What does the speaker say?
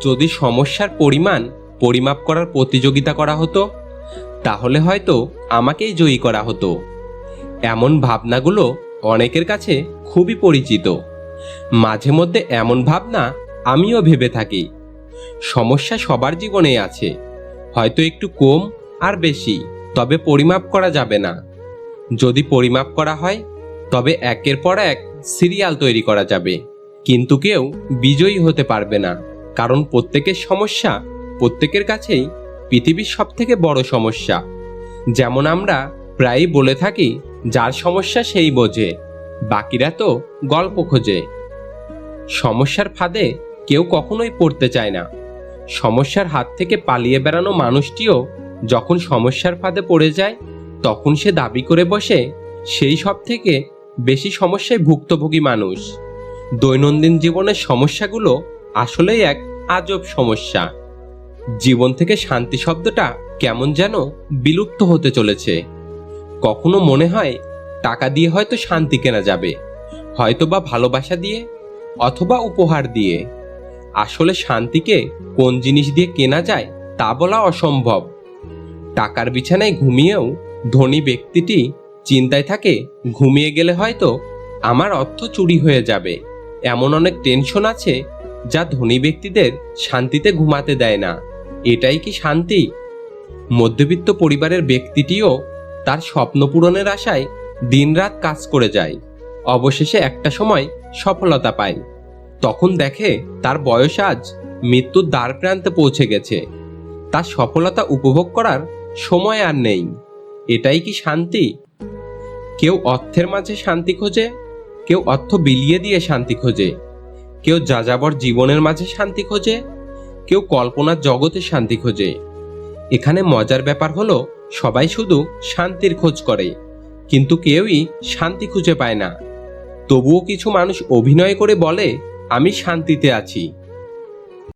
যদি সমস্যার পরিমাণ পরিমাপ করার প্রতিযোগিতা করা হতো তাহলে হয়তো আমাকেই জয়ী করা হতো। এমন ভাবনাগুলো অনেকের কাছে খুবই পরিচিত। মাঝে মধ্যে এমন ভাবনা আমিও ভেবে থাকি। সমস্যা সবার জীবনেই আছে, হয়তো একটু কম আর বেশি, তবে পরিমাপ করা যাবে না। যদি পরিমাপ করা হয় তবে একের পর এক সিরিয়াল তৈরি করা যাবে, কিন্তু কেউ বিজয়ী হতে পারবে না, কারণ প্রত্যেকের সমস্যা প্রত্যেকের কাছেই পৃথিবীর সবথেকে বড় সমস্যা। যেমন আমরা প্রায়ই বলে থাকি, যার সমস্যা সেই বোঝে, বাকিরা তো গল্প খোঁজে। সমস্যার ফাঁদে কেউ কখনোই পড়তে চায় না। সমস্যার হাত থেকে পালিয়ে বেড়ানো মানুষটিও যখন সমস্যার ফাঁদে পড়ে যায় তখন সে দাবি করে বসে সেই সব থেকে বেশি সমস্যায় ভুক্তভোগী মানুষ। দৈনন্দিন জীবনের সমস্যাগুলো আসলেই এক আজব সমস্যা। জীবন থেকে শান্তি শব্দটা কেমন যেন বিলুপ্ত হতে চলেছে। কখনো মনে হয় টাকা দিয়ে হয়তো শান্তি কেনা যাবে, হয়তো বা ভালোবাসা দিয়ে, অথবা উপহার দিয়ে। আসলে শান্তিকে কোন জিনিস দিয়ে কেনা যায় তা বলা অসম্ভব। টাকার বিছানায় ঘুমিয়েও ধনী ব্যক্তিটি চিন্তায় থাকে, ঘুমিয়ে গেলে হয়তো আমার অর্থ চুরি হয়ে যাবে। এমন অনেক টেনশন আছে যা ধনী ব্যক্তিদের শান্তিতে ঘুমাতে দেয় না। এটাই কি শান্তি? মধ্যবিত্ত পরিবারের ব্যক্তিটিও তার স্বপ্ন পূরণের আশায় দিনরাত কাজ করে যায়, অবশেষে একটা সময় সফলতা পায়। তখন দেখে তার বয়স আজ মৃত্যুর দ্বার প্রান্তে পৌঁছে গেছে। তার সফলতা উপভোগ করার সময় আর নেই। এটাই কি শান্তি? কেউ অর্থের মাঝে শান্তি খোঁজে, কেউ অর্থ বিলিয়ে দিয়ে শান্তি খোঁজে, কেউ যাযাবর জীবনের মাঝে শান্তি খোঁজে, কেউ কল্পনার জগতে শান্তি খোঁজে। এখানে মজার ব্যাপার হলো, সবাই শুধু শান্তির খোঁজ করে, কিন্তু কেউই শান্তি খুঁজে পায় না। তবুও কিছু মানুষ অভিনয় করে বলে, আমি শান্তিতে আছি।